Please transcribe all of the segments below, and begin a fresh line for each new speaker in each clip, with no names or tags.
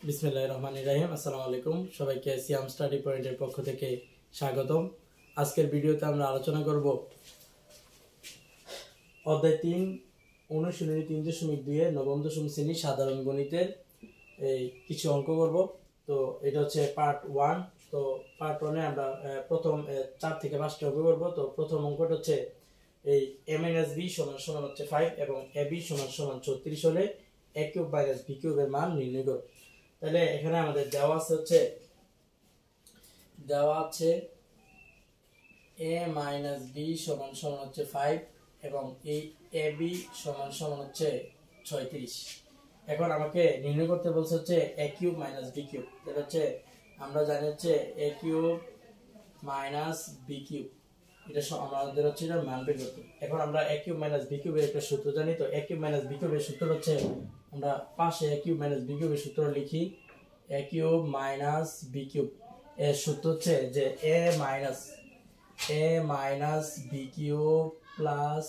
বিসমিল্লাহির রহমানির রহিম। আসসালামু আলাইকুম সবাইকে সিয়াম স্টাডি পয়েন্টের পক্ষ থেকে স্বাগতম। আজকের ভিডিওতে আমরা আলোচনা করব অধ্যায় 3 অনুশীলনী 3.2 এর নবম দশম শ্রেণীর সাধারণ গণিতের এই কিছু অঙ্ক করব। তো এটা হচ্ছে পার্ট 1। তো পার্ট 1 এ আমরা প্রথম 4 থেকে 5টা অঙ্ক করব। তো প্রথম অঙ্কটা হচ্ছে এই a - b = হচ্ছে 5 এবং ab = 34 হলে a কিউব - b কিউব এর মান নির্ণয় করো। তাহলে এখানে আমাদের দেওয়া আছে a - b = হচ্ছে 5 এবং এই ab = হচ্ছে 36। এখন আমাকে নির্ণয় করতে বলছে হচ্ছে a কিউব - b কিউব। তাহলে হচ্ছে আমরা জানি হচ্ছে a কিউব - b কিউব, এটা আমাদের হচ্ছে এটা মান বের করতে। এখন আমরা a কিউব - b কিউবের একটা সূত্র জানি। তো a কিউব - b কিউবের সূত্র হচ্ছে আমরা পাশে a কিউব - b কিউবের সূত্র লিখি। a কিউব - b কিউব এর সূত্র হচ্ছে যে a - b cube plus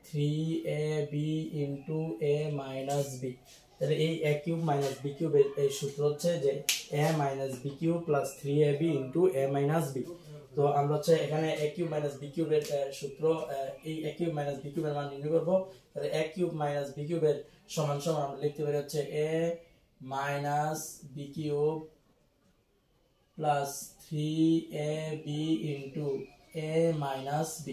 3ab into a - b। তাহলে এই a কিউব - b কিউবের এই সূত্র হচ্ছে যে a - b cube plus 3ab into a - b। তো আমরা হচ্ছে এখানে a কিউব - b কিউবের সূত্র, এই a কিউব - b কিউবের মান নির্ণয় করব। তাহলে a কিউব - b কিউবের সমান আমরা লিখতে পারি হচ্ছে a - b cube plus 3ab into a - b।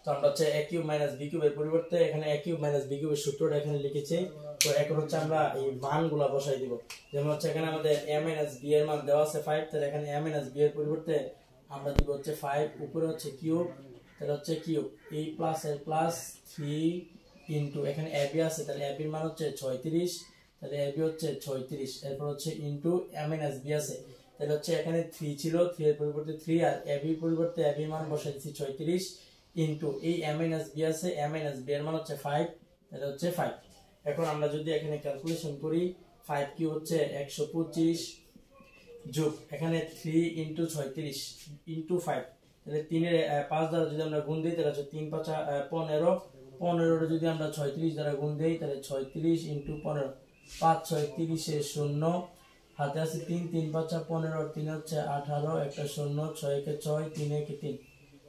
তো আমরা হচ্ছে a কিউব - b কিউবের পরিবর্তে এখানে a কিউব - b কিউবের সূত্রটা এখানে লিখেছি। তো এখন হচ্ছে আমরা এই মানগুলো বসাই দিব। যেমন হচ্ছে এখানে আমাদের a - b এর মান দেওয়া আছে 5। তাহলে এখানে a - b এর পরিবর্তে আমরা দিব হচ্ছে 5, উপরে হচ্ছে কিউব, তাহলে হচ্ছে কিউব এই প্লাস এর প্লাস 3 ইনটু এখানে ab আছে, তাহলে ab এর মান হচ্ছে 36। তাহলে ab হচ্ছে 36, এরপর হচ্ছে ইনটু a - b আছে, তাহলে হচ্ছে এখানে 3 ছিল, 3 এর পরিবর্তে 3 আর ab এর পরিবর্তে ab এর মান বসাই দিয়েছি 36 ইনটু এই a - b আছে, a - b এর মান হচ্ছে 5, তাহলে হচ্ছে 5। এখন আমরা যদি এখানে ক্যালকুলেশন করি 5 কি হচ্ছে 125 যোগ এখানে 3 ইনটু 36 ইনটু 5, তাহলে 3 এর 5 দ্বারা যদি আমরা গুণ দিই তাহলে হচ্ছে 3 5 15, 15 এর যদি আমরা 36 দ্বারা গুণ দেই তাহলে 36 ইনটু 15, 5 6 30 এর 0, হাতে আছে 3, 3 5 15, 3 হচ্ছে 18, একটা 0, 6 একে 6, 3 একে 3,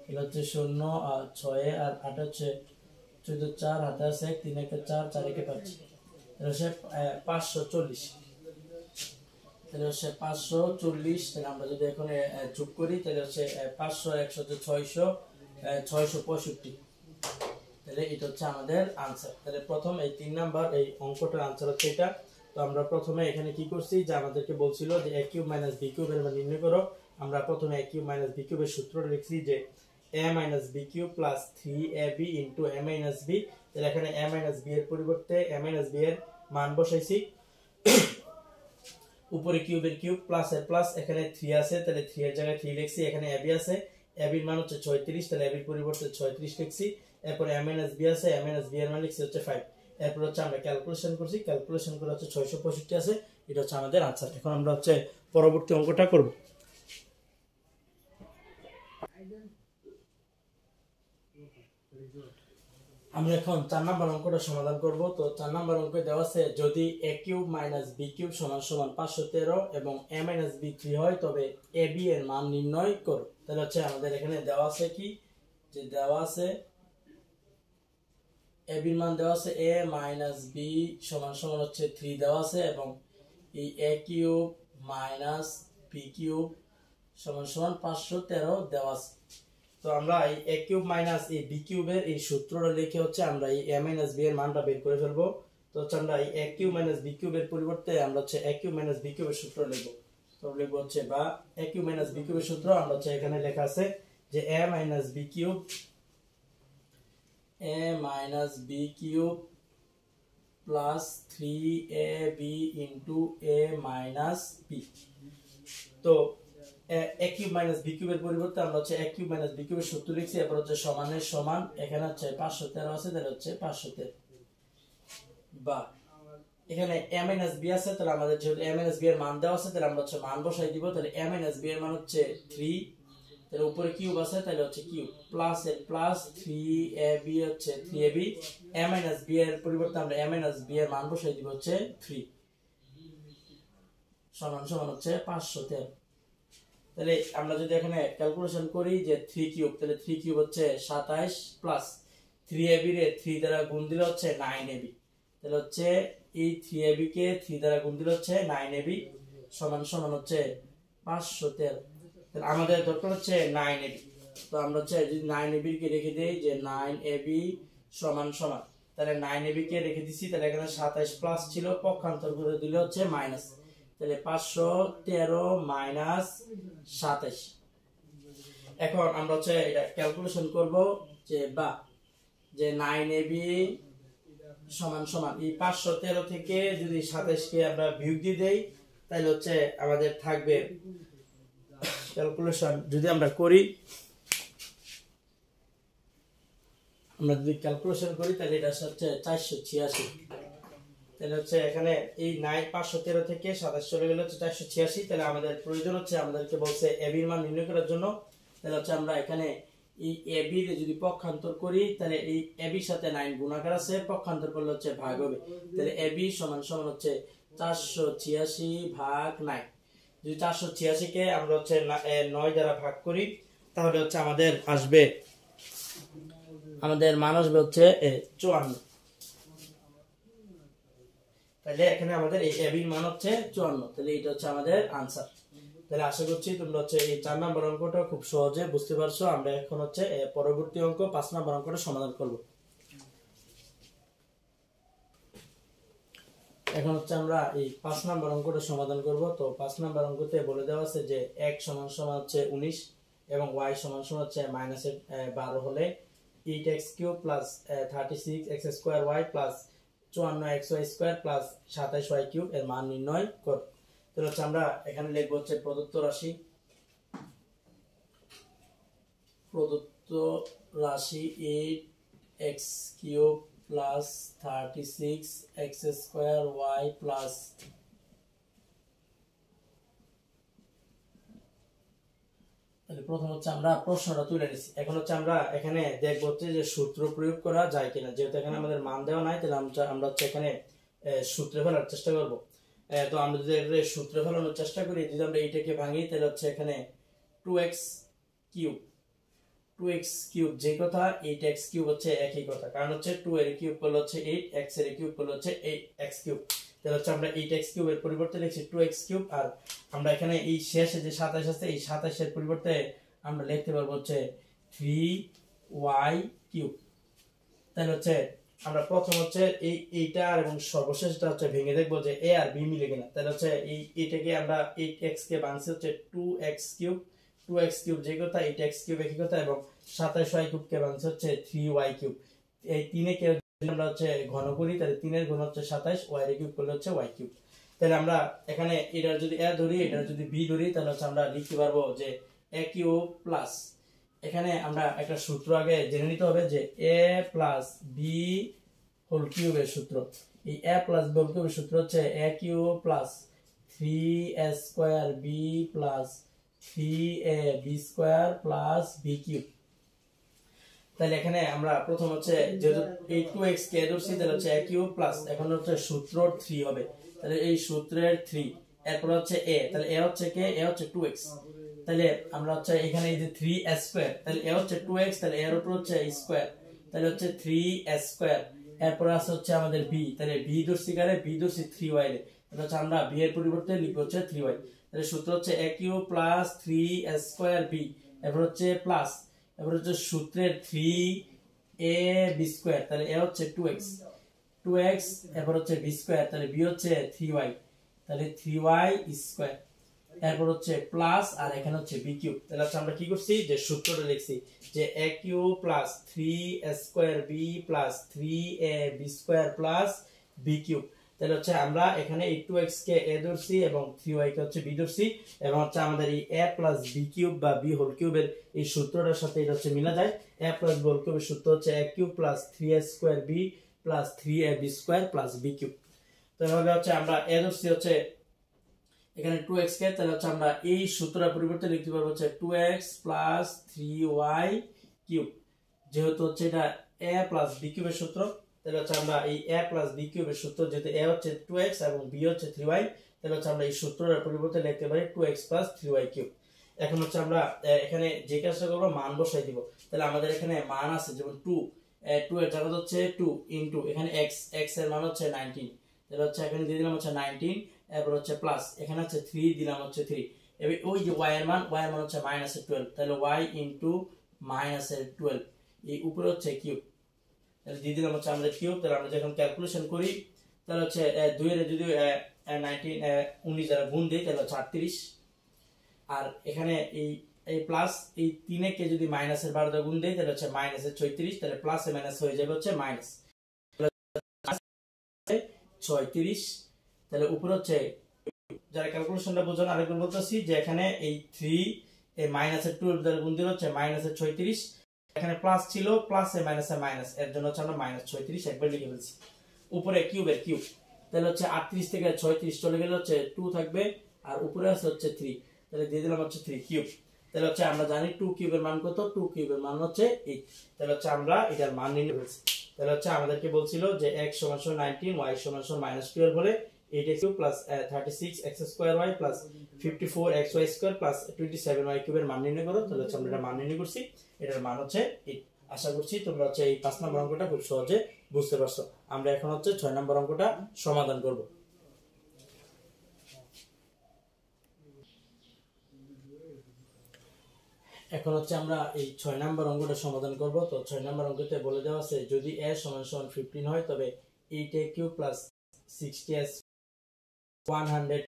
এটা হচ্ছে 0 আর 6 আর 8 হচ্ছে 14, 4 হাতে আছে 3 একে 4, 4 একে 5, এটা হচ্ছে 540। তাহলে হচ্ছে 540। তাহলে আমরা যদি এখন যোগ করি তাহলে হচ্ছে 500 100 হচ্ছে 600, 665। তাহলে এটা হচ্ছে আমাদের आंसर। তাহলে প্রথম এই 3 নাম্বার এই অঙ্কটার आंसर হচ্ছে এটা। তো আমরা প্রথমে এখানে কি করছি যে আমাদেরকে বলছিল যে a কিউব - b কিউব এর মান নির্ণয় করো। আমরা প্রথমে a কিউব - b কিউবের সূত্রটা লিখছি যে a - b cube plus 3ab into a - b। তাহলে এখানে a - b এর পরিবর্তে a - b এর মান বসাইছি, উপরে কিউবের কিউব প্লাস এর প্লাস, এখানে 3 আছে তাহলে 3 এর জায়গায় 3 লিখছি, এখানে ab আছে, ab এর মান হচ্ছে 36, তাহলে ab এর পরিবর্তে 36 লিখছি, এরপর a - b আছে, a - b এর মান লিখছি হচ্ছে 5, এরপর হচ্ছে আমরা ক্যালকুলেশন করছি, ক্যালকুলেশন করে হচ্ছে 665 আছে, এটা হচ্ছে আমাদের आंसर। এখন আমরা হচ্ছে পরবর্তী অঙ্কটা করব। আমরা এখন 4 নাম্বার অঙ্কটা সমাধান করব। তো 4 নাম্বার অঙ্কে দেওয়া আছে যদি a কিউব - b কিউব = 513 এবং a - b 3 হয় তবে ab এর মান নির্ণয় করো। তাহলে হচ্ছে আমাদের এখানে দেওয়া আছে কি যে দেওয়া আছে ab এর মান দেওয়া আছে a - b = হচ্ছে 3 দেওয়া আছে এবং এই a কিউব - b কিউব = 513 দেওয়া আছে। তো আমরা এই a কিউব মাইনাস এই b কিউবের এই সূত্রটা লিখে হচ্ছে আমরা এই a - b এর মানটা বের করে ফেলবো। তো হচ্ছে আমরা এই a কিউব - b কিউবের পরিবর্তে আমরা হচ্ছে a কিউব - b কিউবের সূত্র লিখব। তো লিখব হচ্ছে বা a কিউব - b কিউবের সূত্র আমরা হচ্ছে এখানে লেখা আছে যে a - b cube plus 3ab into a - b। তো a কিউব - b কিউবের পরিবর্তে আমরা হচ্ছে a কিউব - b কিউবের সূত্র লিখছি, এরপর হচ্ছে সমানের সমান, এখানে হচ্ছে 513 আছে তাহলে হচ্ছে 513, বা এখানে a - b আছে, তাহলে আমাদের যেহেতু a - b এর মান দেওয়া আছে তাহলে আমরা হচ্ছে মান বসাই দিব। তাহলে a - b এর মান হচ্ছে 3, তাহলে উপরে কিউব আছে তাহলে হচ্ছে কিউব প্লাস এর প্লাস 3ab হচ্ছে 3ab, a - b এর পরিবর্তে আমরা a - b এর মান বসাই দিব হচ্ছে 3, সমান সমান হচ্ছে 513। তাহলে আমরা যদি এখানে ক্যালকুলেশন করি যে 3 কিউব, তাহলে 3 কিউব হচ্ছে 27 প্লাস 3ab রে 3 দ্বারা গুণ দিলে হচ্ছে 9ab। তাহলে হচ্ছে এই 3ab কে 3 দ্বারা গুণ দিলে হচ্ছে 9ab সমান সমান হচ্ছে 513। তাহলে আমাদের দরকার হচ্ছে 9ab। তো আমরা হচ্ছে যদি 9ab কে রেখে দেই যে 9ab সমান সমান, তাহলে 9ab কে রেখে দিছি, তাহলে এখানে 27 প্লাস ছিল, পক্ষান্তর করে দিলে হচ্ছে মাইনাস, তাহলে 513 মাইনাস 27। এখন আমরা হচ্ছে এটা ক্যালকুলেশন করব যে বা যে 9ab সমান সমান এই 513 থেকে যদি 27 কে আমরা বিয়োগ দিয়ে দেই, তাহলে হচ্ছে আমাদের থাকবে ক্যালকুলেশন যদি আমরা করি, আমরা যদি ক্যালকুলেশন করি তাহলে এটা হচ্ছে 486। তাহলে হচ্ছে এখানে এই 513 থেকে 27 চলে গেলে হচ্ছে 486। তাহলে আমাদের প্রয়োজন হচ্ছে, আমাদেরকে বলছে ab এর মান নির্ণয় করার জন্য। তাহলে হচ্ছে আমরা এখানে এই ab এর যদি পক্ষান্তর করি, তাহলে এই ab এর সাথে 9 গুণাকার আছে, পক্ষান্তর করলে হচ্ছে ভাগ হবে। তাহলে ab সমান সমান হচ্ছে 486 ভাগ 9। যদি 486 কে আমরা হচ্ছে 9 দ্বারা ভাগ করি, তাহলে হচ্ছে আমাদের আসবে, আমাদের মান আসবে হচ্ছে 54। তাহলে এখানে আমাদের এই ab এর মান হচ্ছে 54। তাহলে এটা হচ্ছে আমাদের आंसर। তাহলে আশা করছি তোমরা হচ্ছে এই 4 নম্বর অঙ্কটা খুব সহজে বুঝতে পারছো। আমরা এখন হচ্ছে পরবর্তী অঙ্ক 5 নম্বর অঙ্কটা সমাধান করব। এখন হচ্ছে আমরা এই 5 নম্বর অঙ্কটা সমাধান করব। তো 5 নম্বর অঙ্কতে বলে দেওয়া আছে যে x সমান সমান হচ্ছে 19 এবং y সমান সমান হচ্ছে -12 হলে 8x³ + 36x² y + 54xy² + 27y³ এর মান নির্ণয় কর। তাহলে হচ্ছে আমরা এখানে লিখব হচ্ছে প্রদত্ত রাশি 8x³ + 36x² y + প্রথম হচ্ছে আমরা প্রশ্নটা তুলে নিছি। এখন হচ্ছে আমরা এখানে দেখব হচ্ছে যে সূত্র প্রয়োগ করা যায় কিনা। যেহেতু এখানে আমাদের মান দেওয়া নাই, তাহলে আমরা হচ্ছে এখানে সূত্রে ফেলার চেষ্টা করব। তো আমরা যদি সূত্রে ফেলানোর চেষ্টা করি, যদি আমরা এইটাকে ভাঙি, তাহলে হচ্ছে এখানে 2x³ যে কথা, 8x³ হচ্ছে একই কথা, কারণ হচ্ছে 2 এর কিউব করলে হচ্ছে 8, x এর কিউব করলে হচ্ছে 8x³। তাহলে হচ্ছে আমরা 8x³ এর পরিবর্তে লিখছি 2x³ আর আমরা এখানে এই শেষে যে 27 আছে, এই 27 এর পরিবর্তে আমরা লিখতে পারবো হচ্ছে 3y³। তাহলে হচ্ছে আমরা প্রথম হচ্ছে এইটা এবং সর্বশেষটা হচ্ছে ভেঙে দেখবো যে a আর b মিলে কিনা। তাহলে হচ্ছে এইটাকে আমরা 8x কে ভাঙছি হচ্ছে 2x³ যে কথা, 8x³ একই কথা, এবং 27y³ কে ভাঙছি হচ্ছে 3y³। এই 3 কে আমরা হচ্ছে ঘন করি, তাহলে 3 এর ঘন হচ্ছে 27, y এর কিউব করলে হচ্ছে y³। তাহলে আমরা এখানে এটার যদি a ধরি, এটার যদি b ধরি, তাহলে হচ্ছে আমরা লিখতে পারবো যে a³ প্লাস, এখানে আমরা একটা সূত্র আগে জেনে নিতে হবে যে a প্লাস b হোল কিউবের সূত্র। এই a প্লাস b হোল কিউবের সূত্র হচ্ছে a³ plus 3a² b plus 3ab² plus b³। তাহলে এখানে আমরা প্রথম হচ্ছে যেহেতু 2x কে ধরছি, তাহলে হচ্ছে a³ প্লাস, এখন হচ্ছে সূত্র 3 হবে, তাহলে এই সূত্রের 3, এরপর হচ্ছে a, তাহলে a হচ্ছে কে, a হচ্ছে 2x। তাহলে আমরা হচ্ছে এখানে এই যে 3a², তাহলে a হচ্ছে 2x, তাহলে এর উপর হচ্ছে স্কয়ার, তাহলে হচ্ছে 3a²। এরপর আছে হচ্ছে আমাদের b, তাহলে b ধরছি কারে, b ধরছি 3y এর, তাহলে হচ্ছে আমরা b এর পরিবর্তে লিখব হচ্ছে 3y। তাহলে সূত্র হচ্ছে a³ প্লাস 3a² b, এরপর হচ্ছে প্লাস, এরপর হচ্ছে সূত্রের 3ab², তাহলে a হচ্ছে 2x, এরপর হচ্ছে b², তাহলে b হচ্ছে 3y, তাহলে 3y², এরপর হচ্ছে প্লাস, আর এখানে হচ্ছে b³। তাহলে হচ্ছে আমরা কি করছি যে সূত্রটা লিখছি যে a³ plus 3a² b plus 3ab² plus b³। তাহলে হচ্ছে আমরা এখানে এই 2x কে a ধরছি এবং 3y কে হচ্ছে b ধরছি, এবং হচ্ছে আমাদের এই a প্লাস b³ বা b হোল কিউবের এই সূত্রটার সাথে এটা হচ্ছে মিলা যায়। a প্লাস b হোল কিউবের সূত্র হচ্ছে a³ plus 3a² b plus 3ab² plus b³। তো এভাবে হচ্ছে আমরা a ধরছি হচ্ছে এখানে 2x কে, তাহলে হচ্ছে আমরা এই সূত্রটার পরিবর্তে লিখতে পারবো হচ্ছে 2x প্লাস 3y³। যেহেতু হচ্ছে এটা a প্লাস b³ এর সূত্র, তাহলে হচ্ছে আমরা এই a প্লাস b³ এর সূত্র, যেহেতু a হচ্ছে 2x এবং b হচ্ছে 3y, তাহলে হচ্ছে আমরা এই সূত্রের পরিবর্তে লিখতে পারি 2x + 3y কিউব। এখন হচ্ছে আমরা এখানে যে কাজটা করব মান বসাই দিব। তাহলে আমাদের এখানে মান আছে যেমন 2 এর জায়গা হচ্ছে 2 ইনটু এখানে x এর মান হচ্ছে 19, তাহলে হচ্ছে এখানে দিয়ে দিলাম হচ্ছে 19, এরপর হচ্ছে প্লাস এখানে হচ্ছে 3 দিলাম হচ্ছে 3, এবার ওই যে y এর মান হচ্ছে -12, তাহলে y ইনটু -12 এই উপরে হচ্ছে কিউব, তাহলে দিয়ে দিলাম হচ্ছে আমাদের কিউব। তাহলে আমরা যখন ক্যালকুলেশন করি তাহলে হচ্ছে 2 এর যদি 19 দ্বারা গুণ দেই তাহলে হচ্ছে 38, আর এখানে এই প্লাস এই 3 কে যদি মাইনাসের 12 দ্বারা গুণ দেই তাহলে হচ্ছে -36, তাহলে প্লাসে মাইনাস হয়ে যাবে হচ্ছে মাইনাস 36, তাহলে উপরে হচ্ছে যারা ক্যালকুলেশনটা বোঝেন আরেকবার বলতেছি যে এখানে এই 3 এই -12 দ্বারা গুণ দিলে হচ্ছে -36, এখানে প্লাস ছিল প্লাসে মাইনাসে মাইনাস, এর জন্য হচ্ছে আমরা -36 একবার লিখে ফেলছি। উপরে কিউবের কিউব, তাহলে হচ্ছে 38 থেকে 36 চলে গেলে হচ্ছে 2 থাকবে, আর উপরে আছে হচ্ছে 3, তাহলে দিয়ে দিলাম হচ্ছে 3 কিউব। তাহলে হচ্ছে আমরা জানি 2 কিউবের মান কত, 2 কিউবের মান হচ্ছে 8, তাহলে হচ্ছে আমরা এটার মান নির্ণয় করেছি। তাহলে হচ্ছে আমাদেরকে বলছিল যে x = 19 y = -12 হলে 8x cube + 36x² y + 54xy² + 27y কিউবের মান নির্ণয় করো। তাহলে হচ্ছে আমরা এটা মান নির্ণয় করছি, এটার মান হচ্ছে 8। আশা করছি তোমরা হচ্ছে এই 5 নম্বর অঙ্কটা খুব সহজে বুঝতে পারছো। আমরা এখন হচ্ছে 6 নম্বর অঙ্কটা সমাধান করব। এখন হচ্ছে আমরা এই 6 নম্বর অঙ্কটা সমাধান করব। তো 6 নম্বর অঙ্কতে বলে দেওয়া আছে যদি a = 15 হয় তবে 8a³ + 60s 100 এর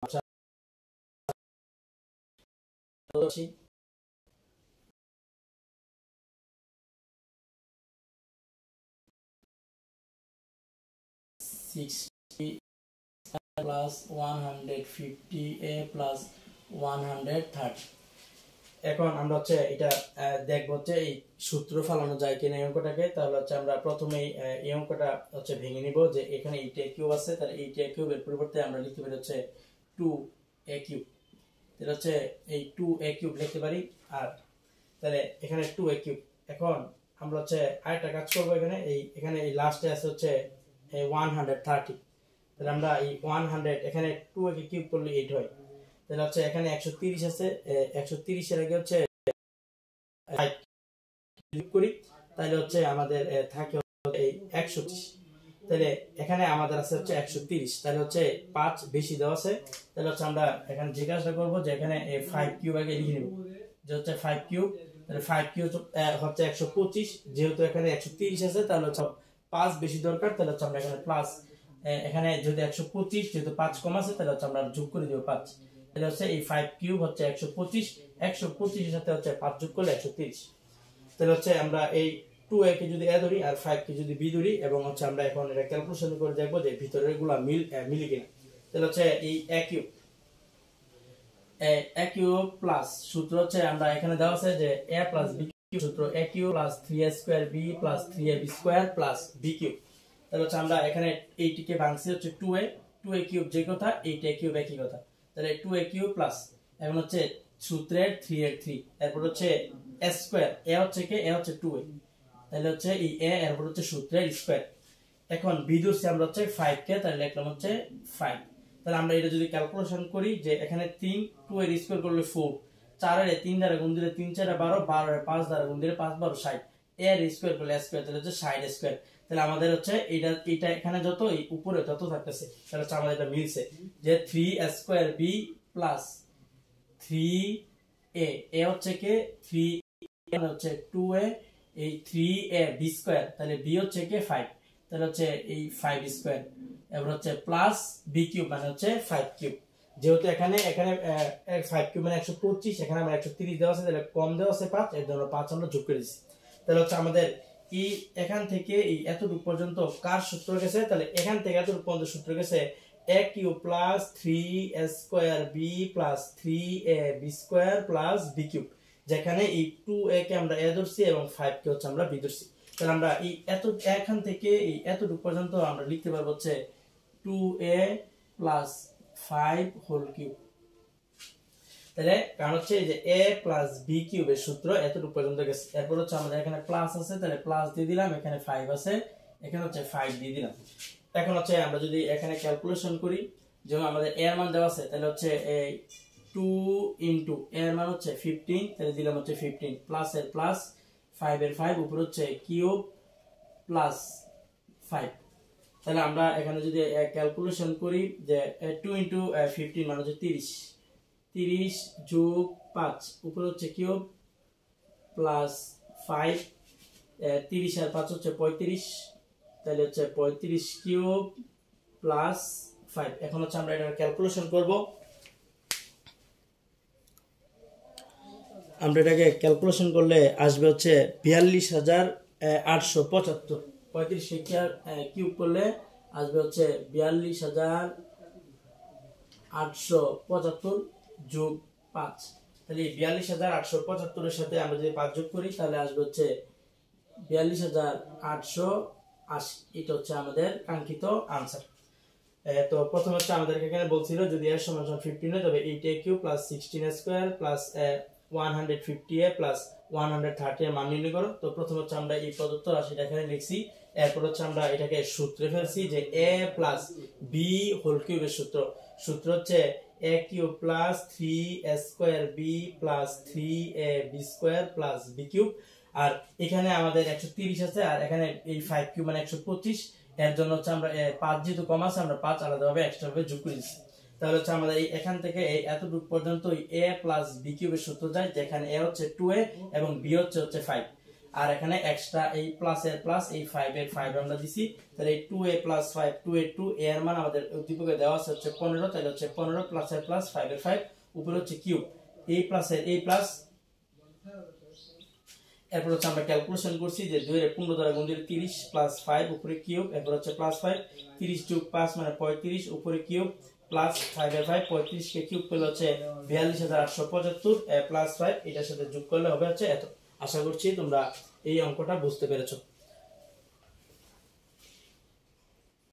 মান 60 plus 150a plus 130। এখন আমরা হচ্ছে এটা দেখব হচ্ছে এই সূত্র ফলানো যায় কিনা এই অঙ্কটাকে। তাহলে হচ্ছে আমরা প্রথমেই এই অঙ্কটা হচ্ছে ভেঙে নিব যে এখানে 8a³ আছে, তাহলে 8a³ এর পরিবর্তে আমরা লিখতে পারি হচ্ছে 2a³, তাহলে হচ্ছে এই 2a³ লিখতে পারি। আর তাহলে এখানে 2a³, এখন আমরা হচ্ছে আরেকটা কাজ করব, এখানে এই লাস্টে আছে হচ্ছে 130, তাহলে আমরা এই 100 এখানে 2 কে কিউব করলে 8 হয়, তাহলে হচ্ছে এখানে 130 আছে, 130 এর আগে হচ্ছে 5 কিউব করি, তাহলে হচ্ছে আমাদের থাকে এই 130, তাহলে এখানে আমাদের আছে হচ্ছে 130, তাহলে হচ্ছে 5 বেশি দেওয়া আছে, তাহলে হচ্ছে আমরা এখানে জিজ্ঞাসা করব যে এখানে 5 কিউব আগে লিখে নেব যে হচ্ছে 5 কিউব, তাহলে 5 কিউব হচ্ছে 125, যেহেতু এখানে 130 আছে তাহলে হচ্ছে 5 বেশি দরকার, তাহলে হচ্ছে আমরা এখানে প্লাস এখানে যদি 125 যেহেতু 5 কম আছে তাহলে হচ্ছে আমরা যোগ করে দেব 5, তাহলে হচ্ছে এই 5 কিউব হচ্ছে 125, 125 এর সাথে হচ্ছে 5 যোগ করলে 130, তাহলে হচ্ছে আমরা এই 2a কে যদি a ধরি আর 5 কে যদি b ধরি, এবং হচ্ছে আমরা এখন এটা ক্যালকুলেশন করে দেখব যে ভিতরের গুলা মিলে কিনা। তাহলে হচ্ছে এই a কিউব প্লাস সূত্র হচ্ছে আমরা এখানে দেওয়া আছে যে a + b কিউব, সূত্র a cube + 3a² b + 3ab² + b cube. তাহলে হচ্ছে আমরা এখানে এইটিকে ভাঙছি হচ্ছে 2a³ যে কথা, 8a³ একই কথা, তাহলে 2a³ প্লাস এখন হচ্ছে সূত্রের 3 এর 3, এরপর হচ্ছে a², a হচ্ছে কি, a হচ্ছে 2a, তাহলে হচ্ছে এই a এরপর হচ্ছে সূত্রের স্কয়ার। এখন b ধরছি আমরা হচ্ছে 5 কে, তাহলে লিখলাম হচ্ছে 5, তাহলে আমরা এটা যদি ক্যালকুলেশন করি যে এখানে 3 2 এর স্কয়ার করলে 4, 4 এর 3 দ্বারা গুণ দিলে 3 4 12, 12 এর 5 দ্বারা গুণ দিলে 5 12 60, a এর স্কয়ার করলে a স্কয়ার, তাহলে হচ্ছে 60 স্কয়ার। তাহলে আমাদের হচ্ছে এটা এখানে যত এই উপরে তত থাকতেছে, তাহলে হচ্ছে আমাদের এটা মিলছে যে 3a² b plus 3a, a হচ্ছে কি 3, হচ্ছে 2a, এই 3ab², তাহলে b হচ্ছে কি 5, তাহলে হচ্ছে এই 5², এবার হচ্ছে প্লাস b³ মানে হচ্ছে 5 কিউব, যেহেতু এখানে 5 কিউব মানে 125, এখানে আমরা 130 দেওয়া আছে, তাহলে কম দেওয়া আছে 5, এর জন্য 5 আমরা যোগ করে দিছি। তাহলে হচ্ছে আমাদের এই এখান থেকে এই এতটুকু পর্যন্ত কার সূত্র গেছে, তাহলে এখান থেকে এতটুকু পর্যন্ত সূত্র গেছে a³ + 3a² b + 3ab² + b³, যেখানে এই 2a কে আমরা a ধরছি এবং 5 কে হচ্ছে আমরা b ধরছি। তাহলে আমরা এই এখান থেকে এই এতটুকু পর্যন্ত আমরা লিখতে পারবো হচ্ছে 2a + 5 হোল কিউব। তাহলে কারণ হচ্ছে যে a + b³ এর সূত্র এতটুকু পর্যন্ত গেছে, এরপর হচ্ছে আমাদের এখানে প্লাস আছে, তাহলে প্লাস দিয়ে দিলাম, এখানে 5 আছে, এখানে হচ্ছে 5 দিয়ে দিলাম। এখন হচ্ছে আমরা যদি এখানে ক্যালকুলেশন করি, যেমন আমাদের এর মান দেওয়া আছে, তাহলে হচ্ছে এই 2 ইনটু এর মান হচ্ছে 15, তাহলে দিলাম হচ্ছে 15 প্লাস এর প্লাস 5 এর 5 উপরে হচ্ছে কিউব প্লাস 5। তাহলে আমরা এখানে যদি ক্যালকুলেশন করি যে 2 ইনটু 15 মানে হচ্ছে 30, 30 যোগ 5 উপরে হচ্ছে কিউব প্লাস 5, 30 আর 5 হচ্ছে 35, তাহলে হচ্ছে 35 কিউব প্লাস 5। এখন হচ্ছে আমরা এটা ক্যালকুলেশন করব। আমরা এটাকে ক্যালকুলেশন করলে আসবে হচ্ছে 42,875। 35 কিউব করলে আসবে হচ্ছে 42,875 যোগ 5। তাহলে এই 42,875 এর সাথে আমরা যদি 5 যোগ করি তাহলে আসবে হচ্ছে 42,880। এটা হচ্ছে আমাদের কাঙ্ক্ষিত আনসার। তো প্রথমে হচ্ছে আমাদেরকে এখানে বলছিল যদি এর সমান 15 হয় তবে 8a cube plus 16a square plus 150a plus 130 এর মান নির্ণয় করো। তো প্রথমে হচ্ছে আমরা এই প্রদত্ত রাশিটা এখানে লিখছি, এরপর হচ্ছে আমরা এটাকে সূত্রে ফেলছি যে a প্লাস b হোল কিউবের সূত্র হচ্ছে a cube plus 3a square b plus 3ab square plus b cube. আর এখানে আমাদের 130 আছে আর এখানে এই 5 কিউব মানে 125, এর জন্য হচ্ছে আমরা 5 যেহেতু কম আছে আমরা 5 আলাদাভাবে এক্সট্রা ভাবে যোগ করেছি। তাহলে হচ্ছে আমাদের এখান থেকে এই এতটুকু পর্যন্ত a প্লাস b কিউবের সূত্র যায়, যেখানে a হচ্ছে 2a এবং b হচ্ছে 5। আর এখানে এক্সট্রা এই প্লাস এর প্লাস এই 5 এর 5 আমরা দিছি, তাহলে এই 2a প্লাস 5 2a 2 এর মান আমাদের উদ্দীপকে দেওয়া আছে হচ্ছে 15, তাহলে হচ্ছে 15 প্লাস এর প্লাস 5 এর 5 উপরে হচ্ছে কিউব a প্লাস এর a প্লাস। এরপর হচ্ছে আমরা ক্যালকুলেশন করছি যে 2 এর 15 দ্বারা গুণ দিলে 30 প্লাস 5 উপরে কিউব, এরপর হচ্ছে প্লাস 5, 30 যোগ 5 মানে 35 উপরে কিউব প্লাস 5 এর 5, 35 কে কিউব করলে হচ্ছে 42,875 প্লাস 5 এটার সাথে যোগ করলে হবে হচ্ছে এত। আশা করছি তোমরা এই অঙ্কটা বুঝতে পেরেছো।